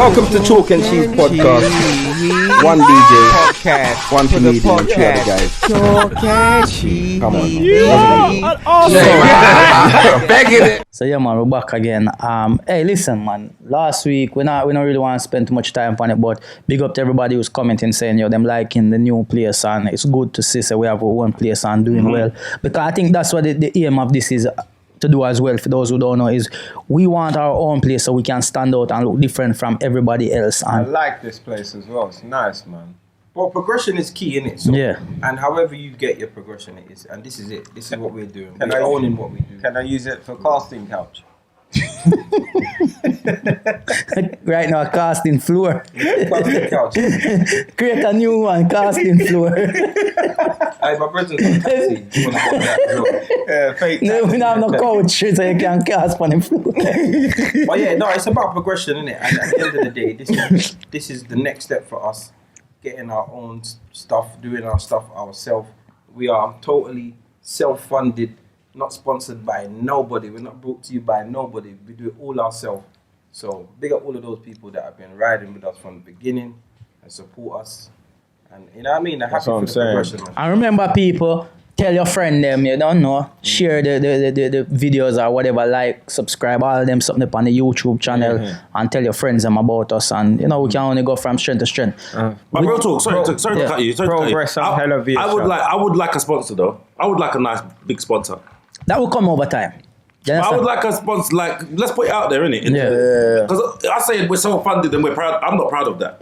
Welcome to Chalk and Cheese Podcast. One DJ, podcast, one comedian, two other guys. Chalk and Cheese. Come on. So yeah, man, we're back again. Hey, listen, man. Last week we don't really want to spend too much time on it, but big up to everybody who's commenting saying them liking the new place, and it's good to see we have our own place and doing well, because I think that's what the aim of this is. To do as well, for those who don't know, is we want our own place so we can stand out and look different from everybody else. And I like this place as well. It's nice, man. Well, progression is key, innit? So, yeah. And however you get your progression, it is. And this is it. This is what we're doing. We're owning what we do. Can I use it for casting couch? Right now, casting floor. Casting couch. Create a new one, casting floor. Hey, my brother's on taxi. You want to go that? Fake No, we don't have no couch, so you can cast on the floor. But yeah, no, it's about progression, innit? And at the end of the day, this is the next step for us. Getting our own stuff, doing our stuff ourselves. We are totally self-funded, not sponsored by nobody. We're not brought to you by nobody. We do it all ourselves. So big up all of those people that have been riding with us from the beginning and support us. And you know what I mean? They're happy for the progression. I remember people, tell your friend them, you don't know, share the videos or whatever, like, subscribe, all of them, something up on the YouTube channel, and tell your friends them about us, and you know, we can only go from strength to strength. But real talk, sorry to cut you. Progress on hell of I would like a sponsor though. I would like a nice big sponsor. That will come over time. I would like a sponsor, like, let's put it out there, innit? Yeah. Because I say we're so funded and we're proud. I'm not proud of that.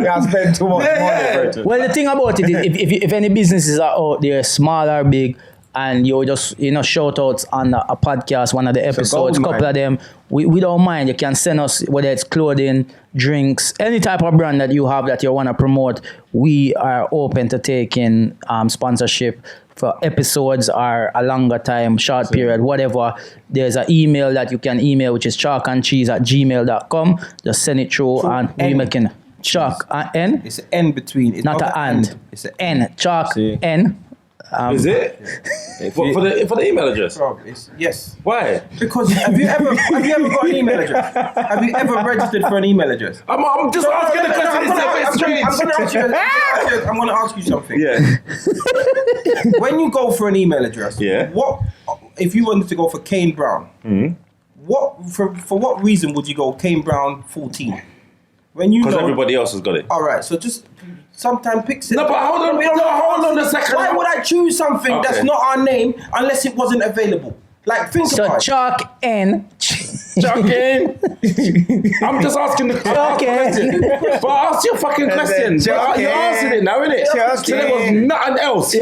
I spend too much money. Well, the thing about it is, if any businesses are out there, small or big, and you just, shout outs on a podcast, one of the episodes, couple of them, we don't mind. You can send us, whether it's clothing, drinks, any type of brand that you have that you want to promote. We are open to taking sponsorship for episodes or a longer time, short period, whatever. There's an email that you can email, which is chalkandcheese@gmail.com. Just send it through and we making chalk N. It's an N between. It's not an and. It's an N. Chalk N. Is it? For the email address? Yes. Why? Because have you ever got an email address? Have you ever registered for an email address? I'm just asking the question. It's a bit strange. I'm going to ask you something. Yeah. When you go for an email address, what if you wanted to go for Kane Brown? What for what reason would you go Kane Brown 14? When you because everybody else has got it. All right, so just sometimes pick it. No, but hold on a second. Why would I choose something that's not our name unless it wasn't available? Like, think about it. So Chalk N. Chalk N. I'm just asking the question. But ask your fucking question. You answered it now, innit? So there was nothing else.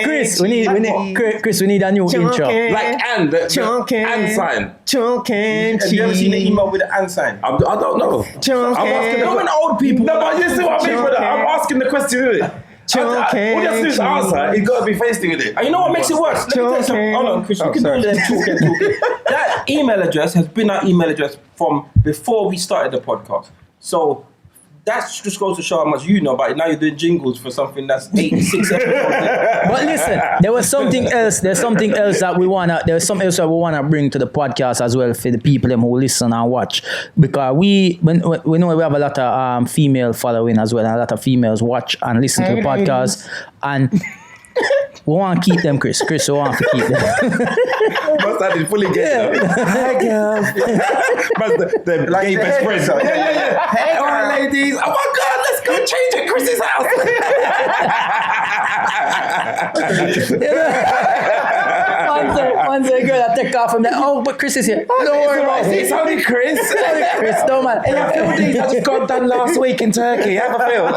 Chris, we need a new intro. Like and sign. Have you ever seen an email with an and sign? I don't know. I'm asking when old people. No, but you see what I mean, brother? I'm asking the question, innit? All you have to do is answer. It's got to be facing with it. And you know what makes it worse? Let me tell you something. Hold on, Chris. We can do that talking. That email address has been our email address from before we started the podcast. So that just goes to show how much you know about it. Now you're doing jingles for something that's 86 episodes. But listen, there was something else. There's something else that we wanna bring to the podcast as well for the people who listen and watch, because we know we have a lot of female following as well, and a lot of females watch and listen to the podcast, and we want to keep them, Chris. We want to keep them. Must have been fully gay. Hi, girl. The gay best friends. Yeah. Hey, all right, ladies. Oh my God, let's go change at Chris's house. Once a girl that take off from that. Oh, but Chris is here. Oh, don't worry about it. It's only Chris. Don't man. Hey, I feel these I just got done last week in Turkey. Have a feel.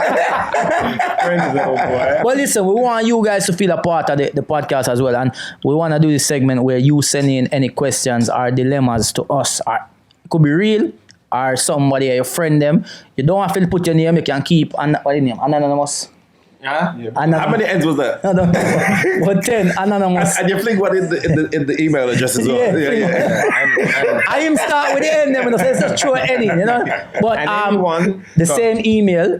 Well, listen, we want you guys to feel a part of the podcast as well, and we want to do this segment where you send in any questions or dilemmas to us. It could be real or somebody, your friend them. You don't have to put your name. You can keep anonymous. How many ends was that? I don't know. But 10 anonymous. And you fling one in the email address as well. Yeah. I am start with the end. Let's just throw any, But the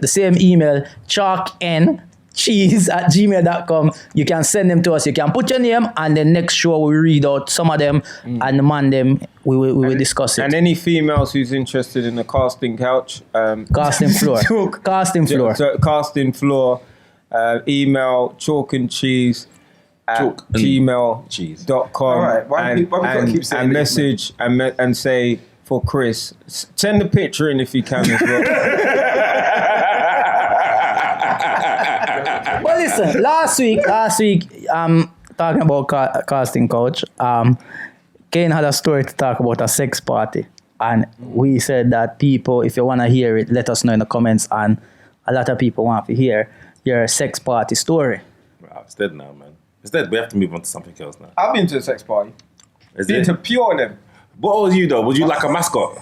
same email, chalk N chokencheese@gmail.com. You can send them to us. You can put your name, and the next show we read out some of them, and the man them we will discuss it. And any females who's interested in the casting couch, casting floor, casting floor, casting floor. Email chalkandcheese@gmail.com. All right. Why we gotta keep saying and this, message and say for Chris, send the picture in if you can as well. But listen, last week, talking about casting couch, Kane had a story to talk about a sex party, and we said that people, if you want to hear it, let us know in the comments, and a lot of people want to hear your sex party story. Wow, it's dead now, man. It's dead. We have to move on to something else now. I've been to a sex party. Is Been it? to pure them. What was you though? Was you like a mascot?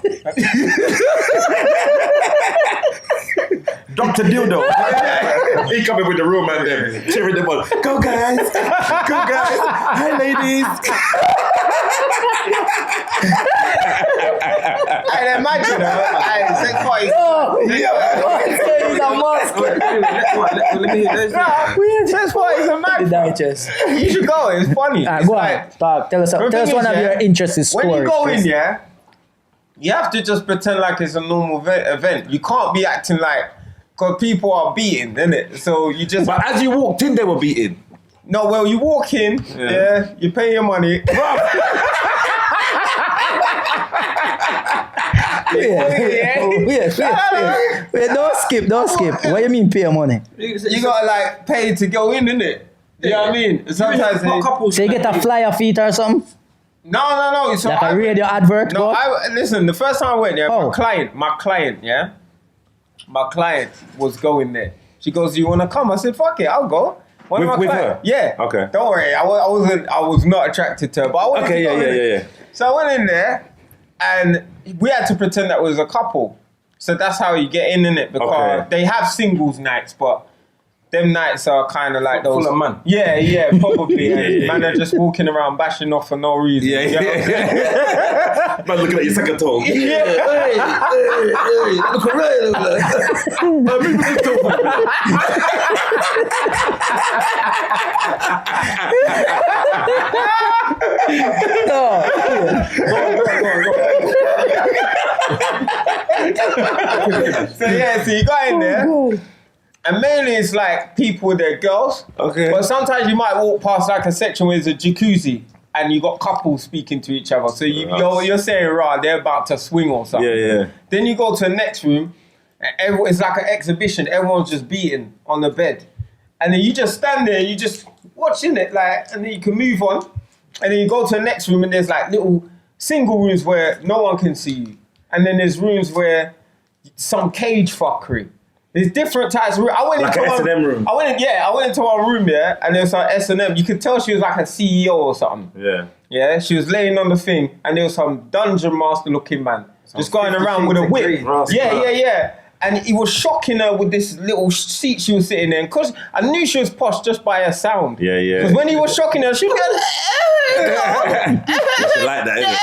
Dr. Dildo. He coming with the real man there, cheering them on. Go guys, go guys. Hi ladies. I imagine sex party. Sex party is a mad. You should go. It's funny. Go on. Talk. Tell us one of your interesting stories. When you go in, you have to just pretend like it's a normal event. You can't be acting like, because people are beating, innit? So you just. But as you walked in, they were beating. No, well, you walk in, you pay your money. Wait, don't skip. What do you mean pay your money? You gotta like pay to go in, innit? You know what I mean? Sometimes so you get a flyer feet or something? No. So like a radio advert? No, listen, the first time I went there, Oh. my client was going there. She goes, "Do you wanna come?" I said, "Fuck it, I'll go." With her? Yeah. Okay. Don't worry, I was not attracted to her, but I wanted to go in. Yeah. So I went in there, and we had to pretend that we was a couple. So that's how you get in it, because they have singles nights, but them nights are kind of like those. Full of man. Yeah, probably. And man are just walking around bashing off for no reason. Yeah. Man looking at your second toe. Yeah. Look around. So you got in there. And mainly it's like people with their girls. Okay. But sometimes you might walk past like a section where there's a jacuzzi and you got couples speaking to each other. So you're saying, right, they're about to swing or something. Yeah. Then you go to the next room and it's like an exhibition. Everyone's just beating on the bed. And then you just stand there, you just watching it, like, and then you can move on. And then you go to the next room and there's like little single rooms where no one can see you. And then there's rooms where some cage fuckery. There's different types of rooms. I went like into an S&M room. I went into one room, and there was like S&M. You could tell she was like a CEO or something. Yeah. Yeah, she was laying on the thing, and there was some dungeon master looking man just going around with a whip. Yeah. And he was shocking her with this little seat she was sitting in, because I knew she was posh just by her sound. Yeah. Because when he was shocking her, she was going, She like that, innit?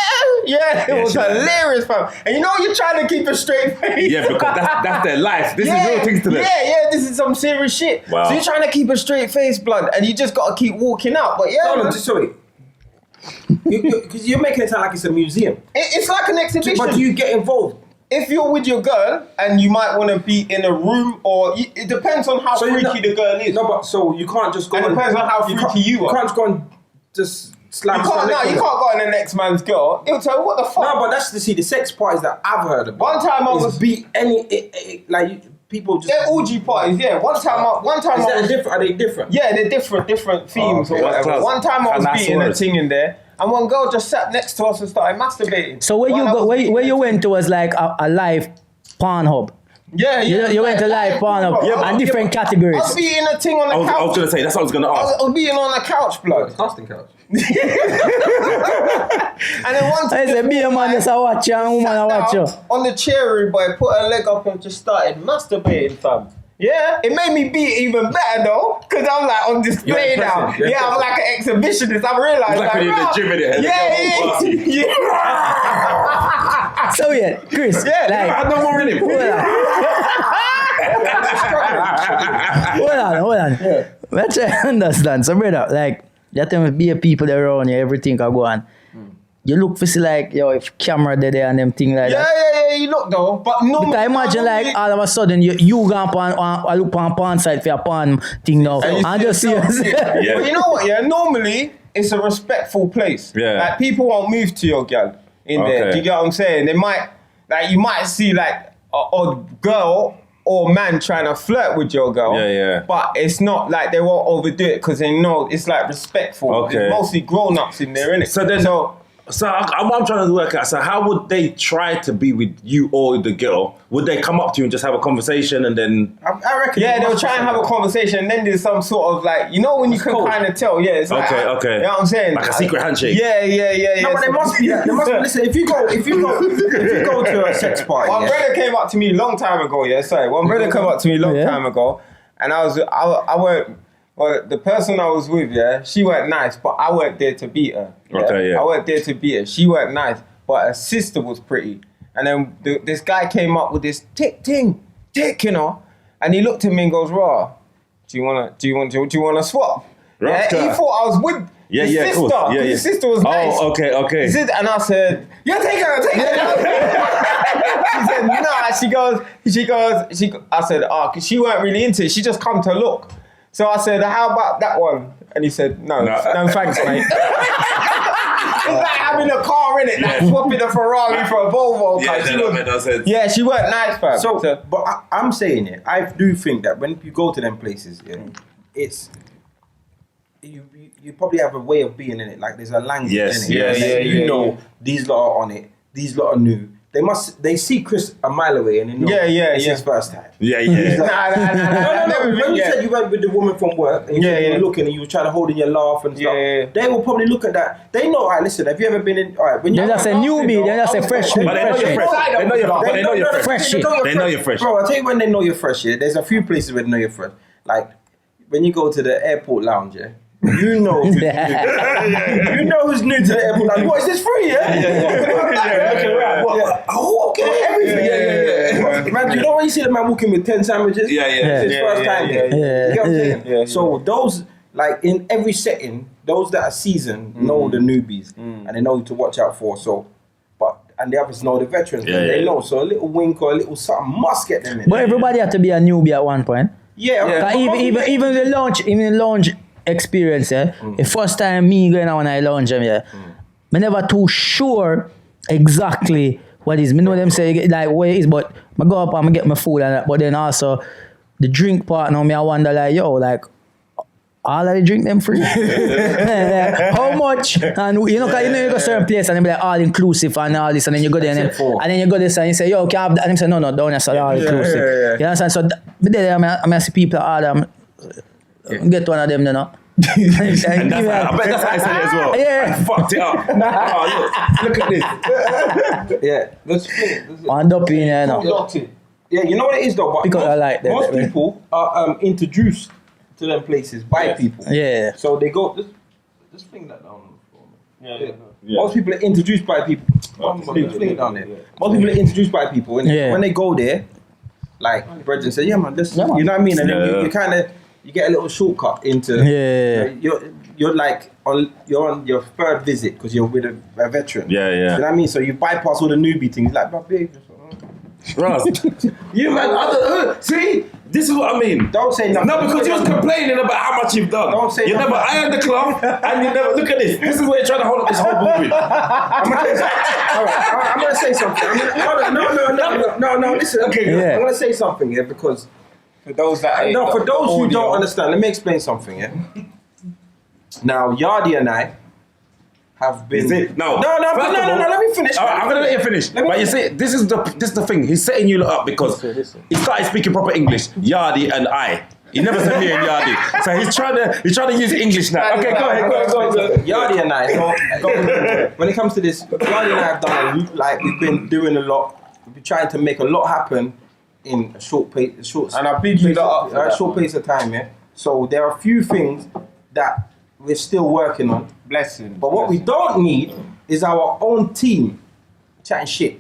yeah, it was hilarious, fam. And you know you're trying to keep a straight face. Yeah, because that's their life. This is real things to them. Yeah, this is some serious shit. Wow. So you're trying to keep a straight face, blood, and you just got to keep walking out. But No, sorry. Because you're making it sound like it's a museum. It's like an exhibition. But do you get involved? If you're with your girl and you might want to be in a room, or it depends on how freaky the girl is. No, but so you can't just go. It depends on how freaky you are. You can't just go and just slam. You can't go on the next man's girl. It'll tell you what the fuck. No, but that's the sex parties that I've heard about. One time I was beat like people just. They're orgy parties, yeah. One time Are they different? Yeah, they're different themes or whatever. Class. One time I was beating a words. thing in there, and one girl just sat next to us and started masturbating. So where you went to was like a live porn hub. Yeah. You went to live porn hub and different categories. I was beating a thing on the couch. I was going to say, that's what I was going to ask. I was beating on the couch, blood. Casting couch. And then one time, I said, be a man that's a watch and woman a watch you. on the chair, boy, put her leg up and just started masturbating, fam. Yeah, it made me beat even better though, because I'm like on display now. You're I'm like an exhibitionist. I realized It's like when you're in the gym in it. Yeah. So yeah, Chris. Yeah, like, I had no more in him. hold on. Hold on. Let's understand. So, brother, like, that time be a people around you, everything can go on. You look for see like, yo, if camera there and them thing like that. Yeah, you look though. But no. Because imagine like all of a sudden you go on look on porn site for a porn thing now. And just see us. But you know what, yeah? Normally it's a respectful place. Yeah. Like people won't move to your girl in there. Do you get what I'm saying? They might you might see like an odd girl or man trying to flirt with your girl. Yeah. But it's not like they won't overdo it because they know it's like respectful. Okay. There's mostly grown-ups in there, innit? So I'm trying to work out. So how would they try to be with you or the girl? Would they come up to you and just have a conversation and then? I reckon. Yeah, they'll try and have a conversation and then there's some sort of like, you know when you can kind of tell, it's like, Okay. you know what I'm saying? Like a secret handshake. Yeah. No, but there must be that. There must be. Listen, if you go to a sex party. One brother came up to me a long time ago, One brother came up to me a long time ago and I weren't, well, the person I was with, she weren't nice, but I weren't there to beat her. I weren't there to beat her. She weren't nice, but her sister was pretty. And then this guy came up with this tick, you know, and he looked at me and goes, "Raw, do you wanna swap?" Yeah, he thought I was with his sister. His sister was nice. Oh, okay. And I said, "Yeah, take her." She said, "Nah." She goes. I said, "Oh, cause she weren't really into it. She just come to look." So I said, "How about that one?" And he said, "No, thanks, mate." It's like having a car in it, like swapping a Ferrari for a Volvo. Yeah, she weren't nice, fam. But I'm saying it. I do think that when you go to them places, it's you probably have a way of being in it. Like there's a language in it. You know, these lot are on it. These lot are new. They see Chris a mile away and they know it's his first time. Yeah. No. When you said you went with the woman from work and you were looking and you were trying to hold in your laugh and stuff, they will probably look at that. They know, alright, listen, have you ever been in, alright, when They're just a newbie, they're just a freshman. But they know you're fresh. They know you're fresh. Bro, I'll tell you when they know you're fresh, there's a few places where they know you're fresh. Like, when you go to the airport lounge, you know who's new. You know who's new to the airport lounge. What, is this free, Oh, okay, everything. Man, you know when you see the man walking with 10 sandwiches? It's his first time. You get what I'm saying? So those, like in every setting, those that are seasoned know the newbies and they know who to watch out for. So, and the others know the veterans. They know. So a little wink or a little something must get them in. But everybody had to be a newbie at one point. Even the lounge experience, the first time me going on a lounge, me never too sure exactly what is. Me know them say like what it is, but I go up and I get my food and that. But then also the drink part now, me I wonder like, yo, like all of the drink them free. How much? And you know, cause you go to a certain place and they be like all inclusive and all this, and then you go there and then you go this and you say, yo, can I have that? And they say, no, don't necessarily all inclusive. You understand? So I see people all get one of them, you know. I bet that's how I said it as well. Yeah. I fucked it up. Oh, look at this. Let's End up in there now. Yeah, you know what it is though, but because I like that, most people are introduced to them places by people. Yeah. So they go, just fling that down for me. Most people are introduced by people. Fling it down there. Most people are introduced by people. And when they go there, like Brendan said, yeah man, this, you know what I mean? And then you kind of, you get a little shortcut into, you're like, you're on your third visit because you're with a veteran. You know what I mean? So you bypass all the newbie things, like, my babe, you man, see, this is what I mean. Don't say nothing. No, because you was complaining about how much you've done. Don't say you nothing. never ironed the cloth, and you never look at this. This is where you're trying to hold up this whole movie. I'm gonna say something. No. Listen. Okay. I'm gonna say something here because for those that for those who don't understand, let me explain something. Now, Yardie and I have been. No. Let me finish. I'm gonna let you finish. But you see, this is the thing. He's setting you up because he started speaking proper English. Yardie and I. He never said me and Yardie. So he's trying to use English now. Okay, go ahead. Yardie and I. When it comes to this, Yardie and I have done we've been doing a lot. We've been trying to make a lot happen in a short pace of time. So there are a few things that we're still working on. Blessing. But what we don't need is our own team chatting shit.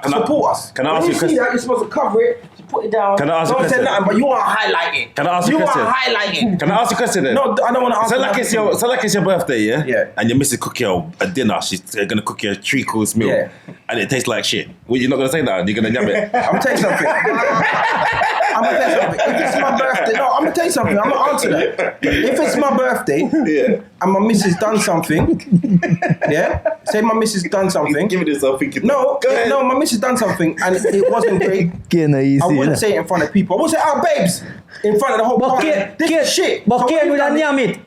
Support us. Can I when ask you you a see question? that, you're supposed to cover it. You put it down. Can I ask you a Don't say question? nothing, but you want to highlight it. Can I ask you a question? You want to highlight it. Can I ask you a question then? No, I don't want to answer. So like it's your birthday, yeah? Yeah. And your missus cook you a dinner. She's gonna cook you a 3-course meal. Yeah. And it tastes like shit. Well, you're not gonna say that. You're gonna yam it. I'm gonna tell you something. If it's my birthday, no, I'm gonna tell you something. I'm gonna answer that. If it's my birthday, and my missus done something, yeah. Say my missus done something. Give me this. I'm thinking. No, my missus done something, and it wasn't great. I wouldn't say it in front of people. I wouldn't say, "Oh, babes," in front of the whole party. This is shit. But Kane with a nyam it.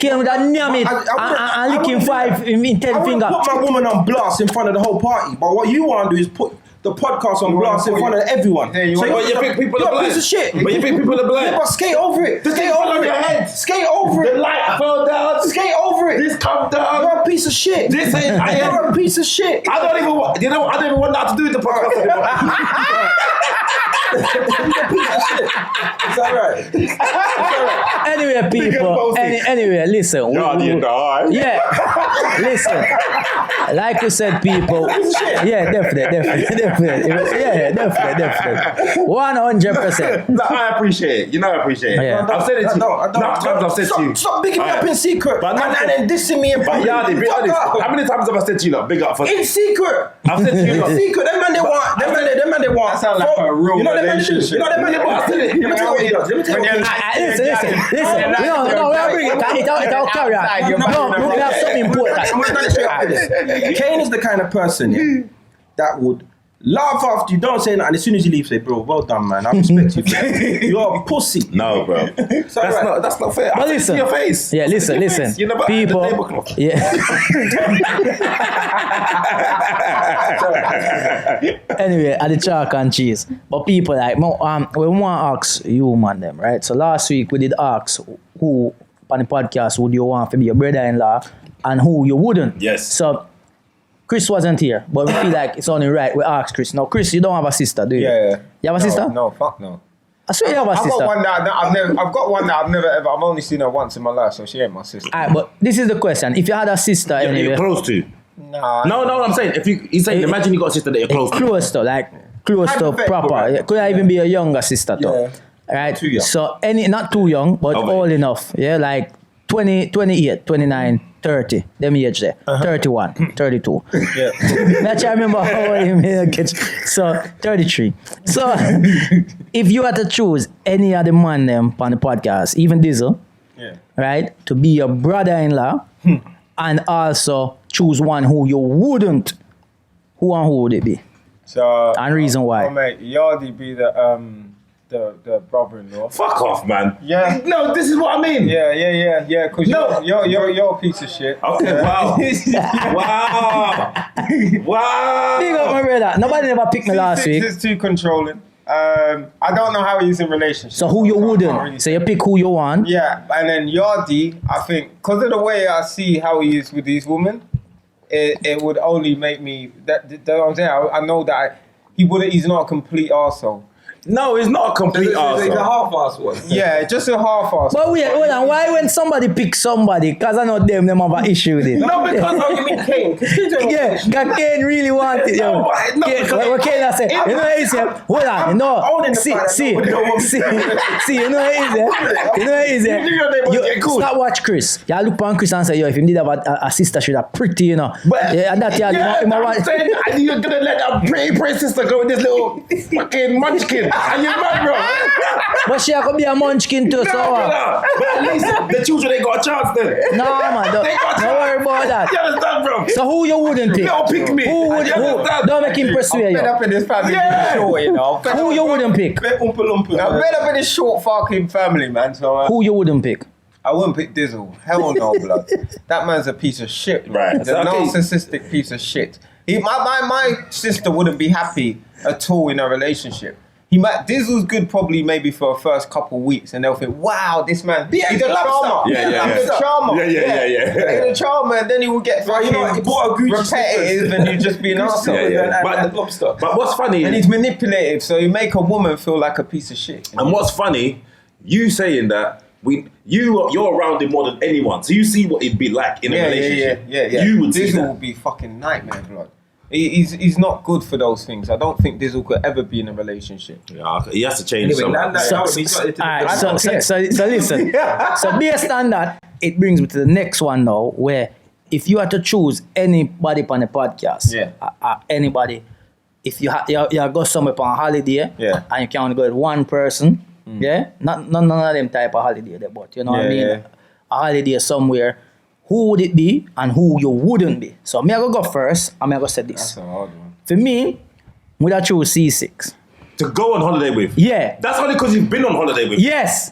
And licking 5 in 10 I finger. wouldn't put my woman on blast in front of the whole party. But what you want to do is put the podcast on blast in front of everyone. But you think people are blind. Piece of shit. But you think people are blind. Yeah, but skate over it. Skate over it. Skate over it. The light fell down. Skate over it. This come down. You're a piece of shit. This ain't. You're a piece of shit. I don't even want. You know, I don't even want that to do with the podcast anymore. It's alright. Anyway, people. Anyway, listen. Yeah. Listen. Like you said, people. Yeah, definitely. Yeah, definitely. 100%. No, I appreciate it. You know, I appreciate it. Yeah. I've said it to you. Enough times I've said to you. Stop bigging me up in secret. But and then dissing me in But public. Yardie, be honest. How many times have I said to you, like, big up for In secret. I've said to you, In like, secret. Them man they want. That sounds like a real relationship. You know them man they want. Let me tell you what he does. Let me tell you what he does. Listen. No, we'll bring it. It'll carry on. No, we have something important. I'm going to straight up with this. Kane is the kind of person that would laugh after you, don't say nothing, and as soon as you leave, say, bro, well done, man. I respect you for that. You're a pussy. no, bro. That's not fair. But I said listen. to your face. Yeah, listen. You know, People. the tablecloth. Yeah. Anyway, at the chalk and cheese. But people like, we want to ask you, man, them, right? So last week we did ask who on the podcast would you want to be your brother-in-law and who you wouldn't. Yes. So Chris wasn't here, but we feel like it's only right we ask Chris. Now, Chris, you don't have a sister, do you? Yeah. You have a sister? No, fuck no. I swear you have a sister. I've got one that I've never ever. I've only seen her once in my life, so she ain't my sister. Alright, but this is the question. If you had a sister anyway. You're close to. Nah. No, I'm saying, he's saying, imagine you got a sister that you're close to. Close to proper. Right? Yeah, could I even be a younger sister though? Yeah. Right? Too young. So not too young, but old enough. Yeah, like 20, 28, 29, 30. Them age there. 31, 32. Yeah. That's I remember how old you made a So 33. So if you had to choose any of the man them on the podcast, even Dizzle, right, to be your brother-in-law, and also choose one who you wouldn't, who and who would it be? So And reason why. I'll make Yardie be the brother-in-law. Fuck off, man. Yeah. No, this is what I mean. Yeah. Because you're a piece of shit. Okay, wow. Wow. Big up my brother. Nobody never picked me last week. He's too controlling. I don't know how he's in relationships. So who you I can't wouldn't? really So you pick who you want. Yeah, and then Yardie, I think, because of the way I see how he is with these women, it would only make me. That's what I'm saying. I know that he's not a complete arsehole. No, it's not a complete He's a arsehole. half-ass one. Yeah, just a half-ass. But wait, hold on. Why when somebody picks somebody? Because I know them have an issue with it. No, because you mean Kane. Yeah, because Kane really want it. Yo. What Kane I say? You know what he said? Hold on. See, you know what he said? Stop watch Chris. You look on Chris and say, yo, if he did have a sister, she's pretty, you know. And that I'm saying, you're gonna let that pretty sister go with this little fucking munchkin. Are you mad, bro? But she could be a munchkin too, so But at least the children ain't got a chance then. no, man, don't worry about that. You understand, bro? So who you wouldn't pick? Don't pick me. Who don't make him persuade Fed you. up in this family. Yeah. Short, you know. Who you wouldn't pick? I'm fed up in this short fucking family, man. So Who you wouldn't pick? I wouldn't pick Dizzle. Hell no, blood. That man's a piece of shit. Right. He's a narcissistic piece of shit. My sister wouldn't be happy at all in a relationship. Dizzle's good probably maybe for the first couple of weeks, and they'll think, wow, this man, he's a charmer. He's a charmer. Yeah. He's a charmer, and then he will get fucking repetitive, and you just be an arsehole. But what's funny, and he's manipulative, so you make a woman feel like a piece of shit. and what's funny, you saying that you're around him more than anyone, so you see what it'd be like in a relationship. Yeah. You would see Dizzle that. would be fucking nightmare, blood. He's not good for those things. I don't think Dizzle could ever be in a relationship. Yeah, he has to change Anyway, something. So listen. So based on that, it brings me to the next one now, where if you had to choose anybody on the podcast, anybody, if you go somewhere on holiday, and you can only go with one person, none of them type of holiday there, but you know what I mean? A holiday somewhere, who would it be and who you wouldn't be? So me I go first, and me I go say this. That's a hard one. For me, would I choose Ceesix? To go on holiday with? Yeah. That's only because you've been on holiday with. Yes.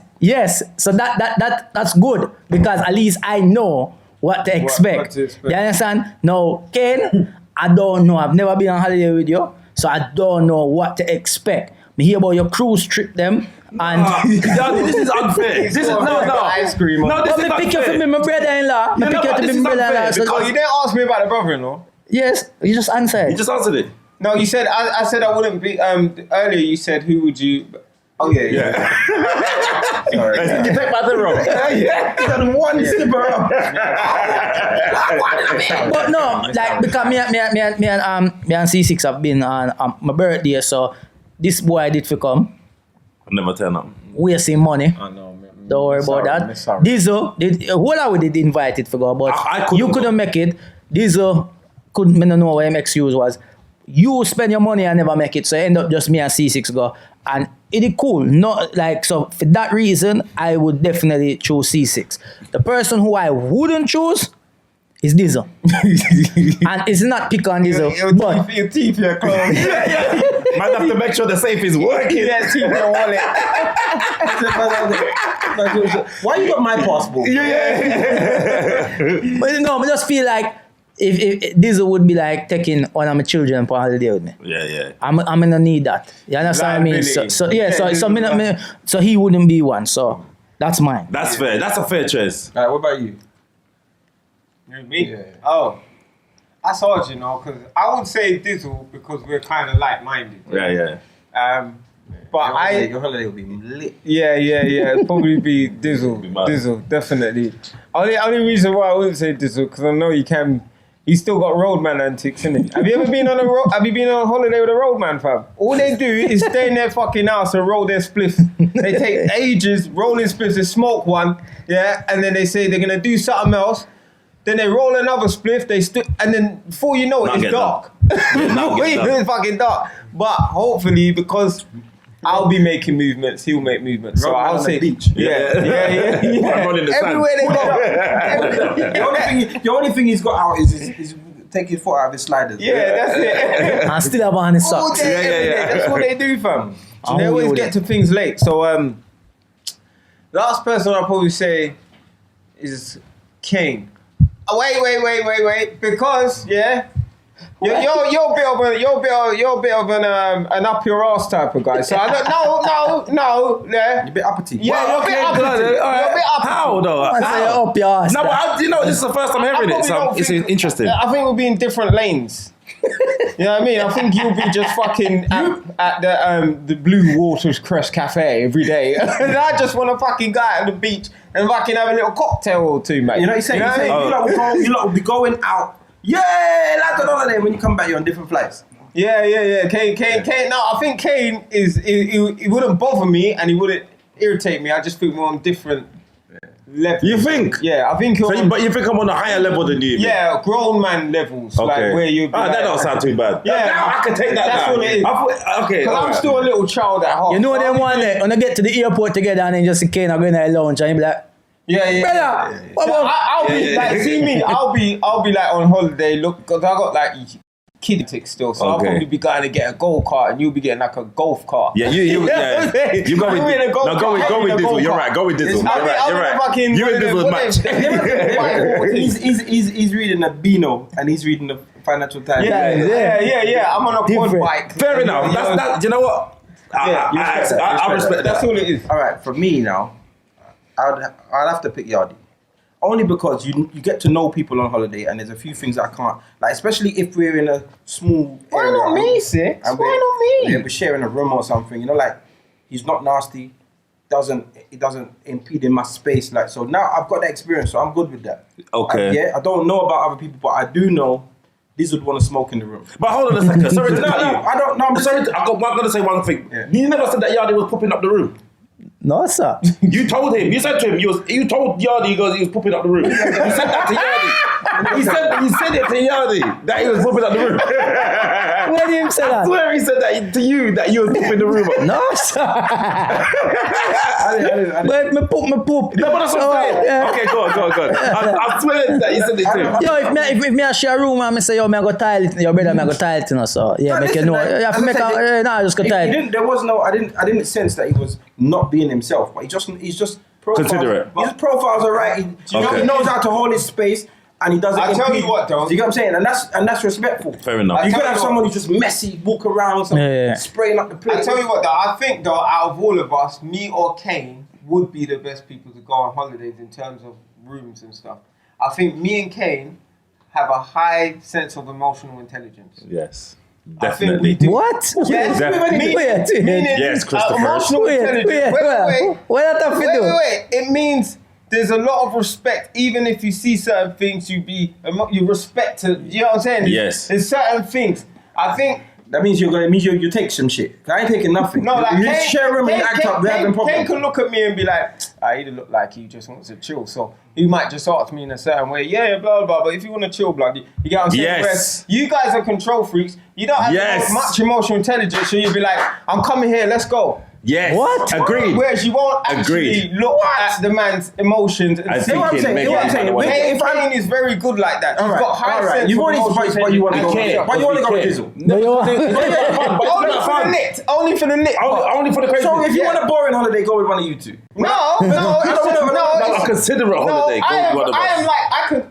So that's good, because at least I know what to expect. What to expect. You understand? Now, Kane, I don't know. I've never been on holiday with you, so I don't know what to expect. Me hear about your cruise trip them, and this is unfair. This is ice cream. No, this is me unfair. pick you to be my brother-in-law. Me pick you to be my brother-in-law. So Oh, you didn't ask me about the brother-in-law? yes, you just answered. You just answered it. No, you said I said I wouldn't be. Earlier you said who would you? Oh yeah. Sorry. You take back the road. He's done one slipper up. But no, like because me and Ceesix have been on my birthday, so this boy did for come. I'll never turn up. Wasting money. I know, man. Don't worry about that. Sorry. Dizzle, whole I did invite it for go, but I couldn't you couldn't make it. Dizzle couldn't. Me no know what him excuse was. You spend your money and never make it, so end up just me and Ceesix go, and it is cool. Not like so. For that reason, I would definitely choose Ceesix. The person who I wouldn't choose is Dizzle, and it's not pick on Dizzle, but Your teeth, your clothes. Might have to make sure the safe is working. Yeah, teeth, your wallet. Why you got my passport? but no, I just feel like if Dizzle would be like taking one of my children for holiday with me. Yeah. I'm gonna need that. You understand what I mean? So he wouldn't be one. So that's mine. That's fair. That's a fair choice. Alright, what about you? Me? Yeah. Oh. That's hard, you know, because I would say Dizzle because we're kind of like-minded. Yeah. But Your holiday will be lit. Yeah. It'd probably be Dizzle. Be mad. Dizzle, definitely. Only reason why I wouldn't say Dizzle because I know he's still got roadman antics, innit? Have you ever been on Have you been on holiday with a roadman, fam? All they do is stay in their fucking house and roll their spliffs. They take ages rolling spliffs. They smoke one, and then they say they're gonna do something else. Then they roll another spliff. And then before you know it, it's dark. It's fucking dark. But hopefully, because I'll be making movements, he'll make movements. So I'll say beach. Yeah. Run in the sand. Everywhere they go. The only thing he's got out is take his foot out of his sliders. Yeah, that's it. And still have on his All socks. day, every day. That's what they do, fam. I'm They always with get it. to things late. So last person I'll probably say is Kane. Wait, because you're a bit of an up your ass type of guy. So I don't no. You're a bit uppity. Yeah, you're a bit uppity. You're a bit uppity. How though? I say up your ass. No, but this is the first time hearing it, so it's interesting. I think we'll be in different lanes. You know what I mean? I think you'll be just fucking at the Blue Waters Crest Cafe every day. And I just want to fucking go out on the beach and fucking have a little cocktail or two, mate. You know what he's saying? You lot will be going out. Yeah, like on holiday. When you come back, you're on different flights. Yeah. Kane. No, I think Kane he wouldn't bother me and he wouldn't irritate me. I just think we're on different levels. You think? Yeah, I think you're But you think I'm on a higher level than you? yeah, grown man levels. Okay. Like where you that don't sound too bad. Yeah. Now I can take that. That's now. what it is. Okay. Because I'm still a little child at heart. You know them one day when I get to the airport together and then just see Kane going to a lounge and you be like, Yeah. brother, what about I'll be like, see me. I'll be like on holiday. Look, because I got like kid tics still, so I'll probably be going to get a go kart, and you'll be getting like a golf cart. Yeah, you go with Dizzle. You're right. Go with Dizzle. You're right. You and Dizzle match. He's reading a Beano and he's reading the Financial Times. Yeah. I'm on a quad bike. Fair enough. That's you know what? I respect that. That's all it is. All right, for me now, I'd have to pick Yardie. Only because you get to know people on holiday and there's a few things that I can't, like especially if we're in a small Why area. not me, Six? And Why not me? We're sharing a room or something, you know, like he's not nasty, it doesn't impede in my space, like, so now I've got that experience, so I'm good with that. Okay. I don't know about other people, but I do know Dizzle would want to smoke in the room. But hold on a second. Sorry to No, cut you. I don't. No, I'm Sorry, I'm going to say one thing. Yeah. You never said that Yardie was popping up the room. No, sir. You told him. You said to him. You told Yardie he was popping up the room. You said that to Yardie. You said it to Yardie that he was popping up the room. When did him say that? I swear he said that to you that you were popping the room up. No, sir. I didn't. But me poop. No, but that's what I'm saying. Yeah. Okay, go on. I swear that you said it to him. Yo, if me a share room and me say, yo, me a go toilet, your brother me a go toilet, you know, so yeah, No, make you listen, know. like, You have to as I make said, a, nah, just go toilet. There was no. I didn't sense that he was not being himself, but he's just profiles. Considerate. His profiles are right. He knows how to hold his space. And he doesn't. I tell you what, though. Do you get what I'm saying? And that's respectful. Fair enough. You could have someone who's just messy, walk around, spraying up the place. I tell you what, though. I think, though, out of all of us, me or Kane would be the best people to go on holidays in terms of rooms and stuff. I think me and Kane have a high sense of emotional intelligence. Yes, I think we definitely. do. What? Yes, Wait. Yes, Christopher. Emotional intelligence. Wait. What that have to do? Wait. It means there's a lot of respect. Even if you see certain things, you respect to. You know what I'm saying? Yes. There's certain things. I think. That means you take some shit. I ain't taking nothing. No, like you Kane, share room and act up. They're having Kane problems. can look at me and be like, he look like he just wants to chill. So he might just ask me in a certain way, yeah, blah, blah, but if you want to chill, blood, you get what I'm saying? Yes. Whereas you guys are control freaks. You don't have much emotional intelligence, so you'll be like, I'm coming here, let's go. Yes. What? Agreed. Whereas you won't actually look at the man's emotions and see what I'm saying. maybe Kane is very good like that. He's got high sense You've of already emotional spice, but you want to go. intelligence. But you want to go with Dizzle. No, you want. Only for the lit. Only for the crazy. So if you want a boring holiday, go with one of you two. A considerate holiday.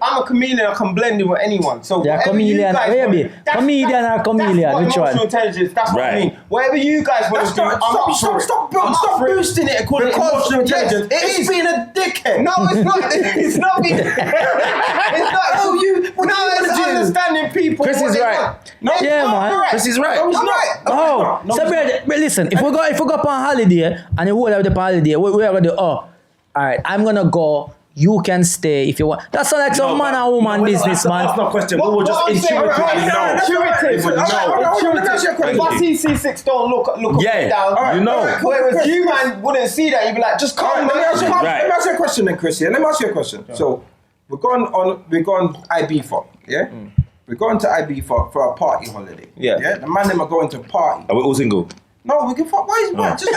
I'm a chameleon. I can blend in with anyone. So Yeah, chameleon. Comedian or chameleon? Which one? Emotional intelligence. That's what I mean. Whatever you guys want to do, I'm up for it. Stop boosting it according to emotional intelligence. It's being a dickhead. No, it's not. It's not being. It's not. It's understanding people. Chris is right. Man. Chris is right. No, it's right. Oh, so but listen, if we go up on holiday and you hold up the holiday, we are gonna do. All right, I'm gonna go. You can stay if you want. That's not like some man and woman business, man. That's not a question. We will just intuitively know. But Ceesix don't look down. You know. Whereas you man wouldn't see that. You'd be like, just come. Let me ask you a question then, Chris. Let me ask you a question. So we're going Ibiza, yeah? We're going to Ibiza for a party holiday. Yeah. The man them are going to party. Are we all single? No, we can fuck. Why is man? Just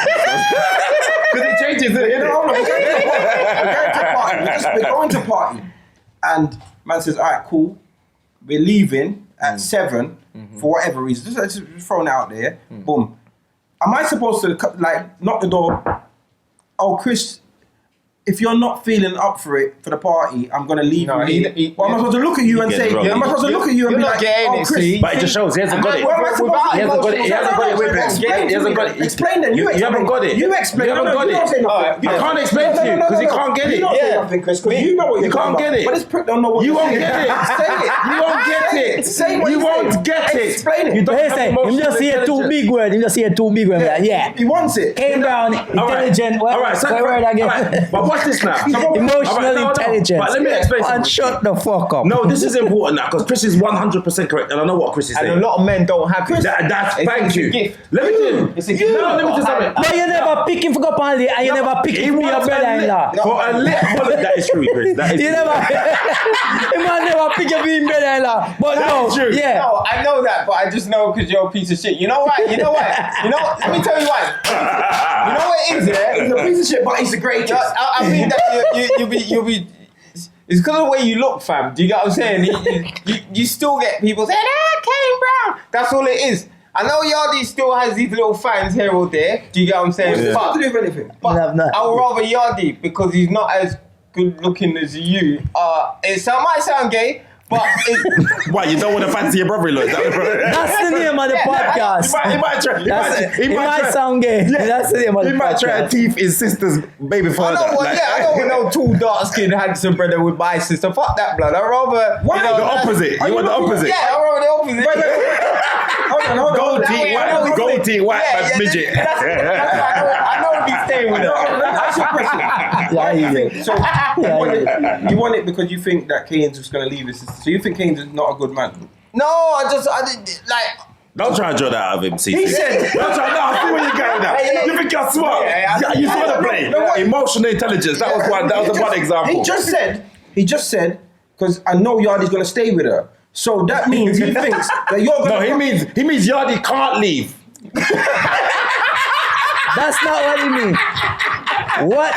Because it changes it. we're going to party, and man says, "All right, cool. We're leaving at 7 for whatever reason. Just throwing it out there. Boom. Am I supposed to knock the door? Oh, Chris, if you're not feeling up for it for the party, I'm gonna leave you here. Well, I'm supposed to look at you and say, I'm supposed to look at you and be like, oh, Chris. But it just shows he hasn't got it. He hasn't got it with him. He hasn't got it. Explain then. You haven't got it. You explain. You haven't got it. I can't explain to you because you can't get it. You don't say nothing, Chris, because you know what You can't get it. But this prick don't know what You won't saying. get it. Say it. You won't get it. Say what You you're won't saying. get it. Explain it. You don't Hey, have say, emotional him just say two intelligence. big words. Him just say two big words. Yeah. He wants it. Kane Brown, intelligent. All right, Say word again. but watch this now. Emotional intelligence. But let me explain And something. shut the fuck up. No, this is important now because Chris is 100% correct, and I know what Chris is saying. And a lot of men don't have Chris. Thank you. Let me tell you. It's a gift. Let me just tell you. No, you never pick him for go party and you never pick him for your brother-in-law. For a lit holiday, that is true, Chris. That is You true. never, you man never pick your brother-in-law. But That's no, true. yeah. No, I know that, but I just know because you're a piece of shit. You know why? Let me tell you why. You know what it is, yeah? He's a piece of shit, but he's the greatest. I mean that you'll be. It's because of the way you look, fam. Do you get what I'm saying? You still get people saying, Kane Brown. That's all it is. I know Yardie still has these little fans here or there. Do you get what I'm saying? What's that to do with anything? But No. I would rather Yardie because he's not as good looking as you. It might sound gay, but Why, you don't want to fancy your brother-in-law? Is that That's the name of the podcast. He might try. It might sound gay. That's the name of the podcast. He might try to teeth his sister's baby father. I don't want no tall, dark-skinned, handsome brother with my sister. Fuck that, blood. I'd rather... The opposite. You want the opposite? Yeah, I'd rather the opposite. Hold on. Gold teeth, white man, midget. That's I know he'd be staying with her. That's your question. So you want it because you think that Kane's just going to leave his sister. So you think Kane's not a good man? No, I didn't like. Don't try and draw that out of him, Ceesix. He said, don't try. No, I see where you're going now. You think you're smart? You saw the play. Emotional intelligence. That was one. That was the one example. He just said, because I know Yardie's gonna stay with her. So that means he thinks that you're gonna. No, he means Yardie can't leave. That's not what he means. What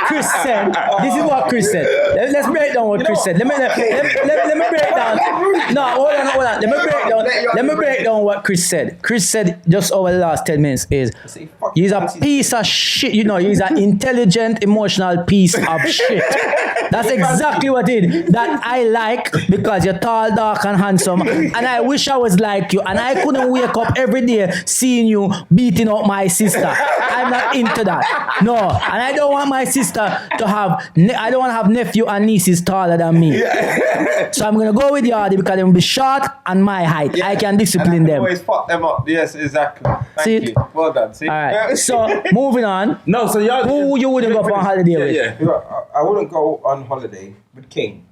Chris said. This is what Chris said. Let's break down what Chris said. Let me break down. No, hold on. Let me break down what Chris said. Chris said just over the last 10 minutes is he's a piece of shit. You know, he's an intelligent, emotional piece of shit. That's exactly what it is. That I like because you're tall, dark, and handsome. And I wish I was like you. And I couldn't wake up every day seeing you beating up my sister. I'm not into that. No, and I don't want my sister to have. I don't want to have nephew and nieces taller than me. So I'm gonna go with Yardie because they'll be short and my height. Yeah. I can discipline them. Always fuck them up. Yes, exactly. Thank you. Well done. See. All right. So moving on. No, so Yardie, who you wouldn't go on holiday with? Yeah. I wouldn't go on holiday with Kane.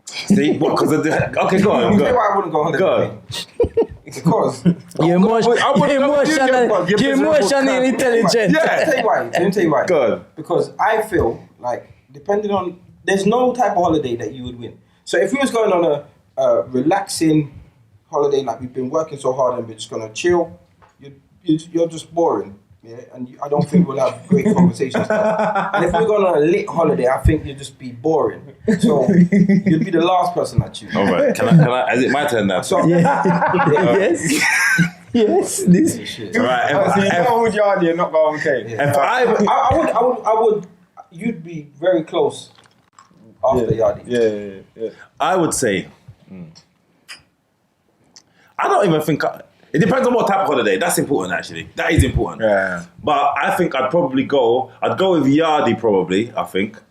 See, what? Because of the. Okay, go on. Why I wouldn't go on holiday with Kane? Because you're emotionally intelligent. Yeah. Let me tell you why. Good. Because I feel like depending on, there's no type of holiday that you would win. So if we was going on a relaxing holiday, like we've been working so hard and we're just gonna chill, you're just boring. Yeah, and I don't think we'll have great conversations. And if we're going on a lit holiday, I think you'd just be boring. So you'd be the last person I choose. All right, can I? Is it my turn now? So, Yes. Yes. This shit. All right. So you go with Yardie and not go on Kane. If I would. You'd be very close after Yardie. Yeah. I would say. I don't even think. It depends on what type of holiday. That's important, actually. That is important. Yeah. But I think I'd go with Yardie, probably, I think.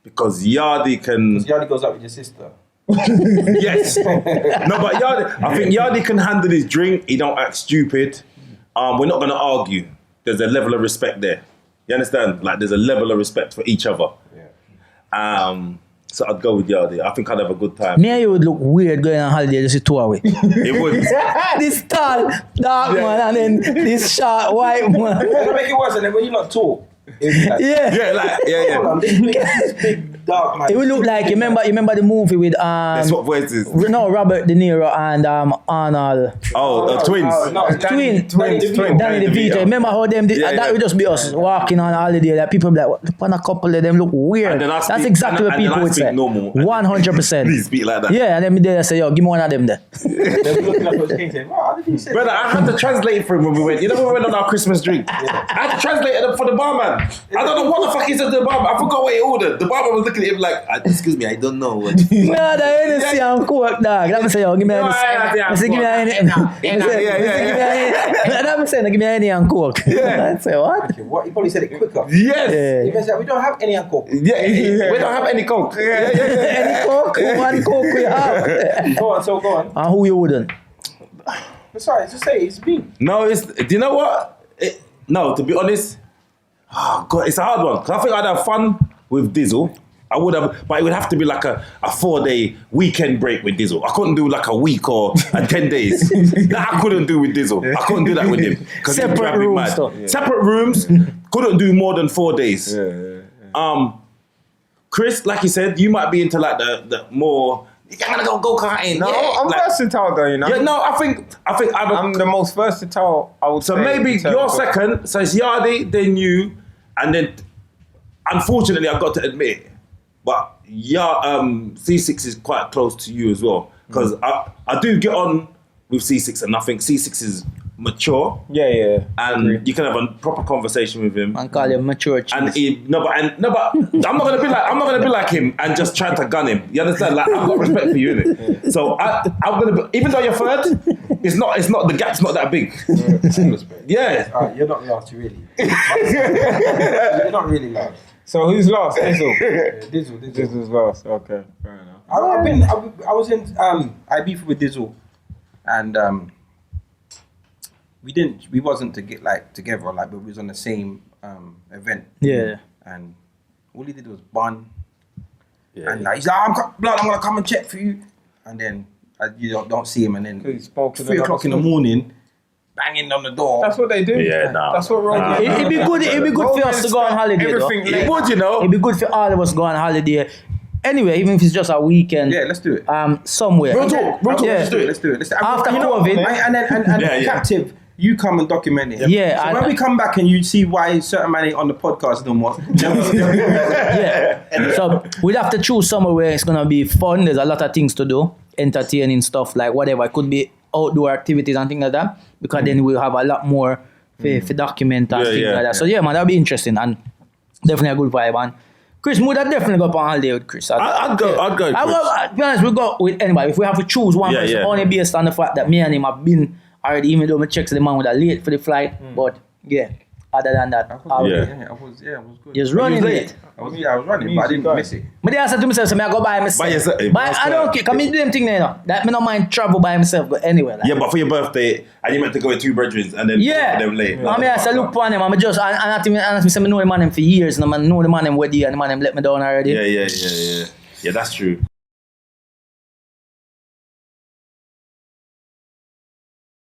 Because Yardie can... Because Yardie goes out with your sister. Yes. No, but I think Yardie can handle his drink. He don't act stupid. We're not going to argue. There's a level of respect there. You understand? Like, there's a level of respect for each other. Yeah. So I'd go with Yardie. I think I'd have a good time. Me and you would look weird going on holiday just 2 away. It would. This tall, dark man, and then this short, white man. It's gonna make it worse, and then when you not talk. Yeah. This big dark man. It would look like you remember the movie with That's what voices. No, Robert De Niro and Arnold. Twins. Danny DeVito. Remember how them did, that would just be us walking on holiday. That people be like, what upon a couple of them look weird. That's exactly what people would say. 100%. Please speak like that. Yeah, and then they say, yo, give me one of them there. Brother, I had to translate it for him when we went. You know when we went on our Christmas drink? I had to translate it for the barman. I don't know what the fuck he said to the barman. I forgot what he ordered. The barman was looking at him like, excuse me, I don't know what. No, the Hennessy and Coke, dog. Let me say, yo, give me a Hennessy. I say, give me a Hennessy. Let me say, give me a Hennessy and Coke. I say, what? What? He probably said it quicker. Yes. He said, we don't have any and Coke. Yeah, we don't have any Coke. Any Coke? One Coke we have. Go on. And who you wouldn't? Sorry, just say it's me. No, do you know what? No, to be honest, oh God, it's a hard one. Cause I think I'd have fun with Dizzle. I would have, but it would have to be like a 4-day weekend break with Dizzle. I couldn't do like a week or 10 days. That I couldn't do with Dizzle. I couldn't do that with him. Separate rooms. Separate rooms. Couldn't do more than 4 days. Chris, like you said, you might be into like the more. You're gonna go karting. No, I'm versatile though, you know. Yeah, no, I think I'm the most versatile. I would say. So maybe you're second. So it's Yardie, then you, and then unfortunately I've got to admit, but Ceesix is quite close to you as well because I do get on with Ceesix, and I think Ceesix is mature. Yeah. And you can have a proper conversation with him. And call him mature. But I'm not gonna be like him and just try to gun him. You understand? Like I've got respect for you, innit? Yeah. So I'm gonna be, even though you're third, it's not the gap's not that big. Yeah. You're not last, really. You're not really last. So who's last? Dizzle. Dizzle. Dizzle's last. Okay, fair enough. I was in I beefed with Dizzle, and we wasn't to get like together, like, but we was on the same event. Yeah. And all he did was bun. Yeah. And like, he's like, I'm gonna come and check for you. And then you don't see him, and then He's smoking 3 o'clock in the morning, banging on the door. That's what they do. Yeah, nah. That's what road. It'd be good for us to go on holiday. Everything though. late. It would, you know. It'd be good for all of us to go on holiday. Anyway, even if it's just a weekend. Yeah, let's do it. Somewhere. Real talk. Yeah. Let's do it. After You know, COVID. and Captive, you come and document it. Yeah, So when we come back and you see why certain man ain't on the podcast no more. Yeah. So we'd have to choose somewhere where it's gonna be fun. There's a lot of things to do, entertaining stuff, like whatever. It could be outdoor activities and things like that. Because then we'll have a lot more for document and things like that. So yeah, man, that'll be interesting and definitely a good vibe. And Chris, would have definitely go on holiday with Chris. I'd go. Chris. To be honest, we'll go with anybody. If we have to choose one person, only based on the fact that me and him have been already, even though my checks the man was late for the flight. But yeah, other than that, I was good. Just running late. I was running, but I didn't miss it. But then I said to myself, so I go by myself. I don't care, because me do them thing there, you know. That me don't mind travel by myself, but anyway. Like. Yeah, but for your birthday, and you meant to go with 2 brethren and then for them late. I mean, I said, look upon him, I'm just, and I know the man him for years, and I know the man him with you, and the man him let me down already. Yeah, that's true.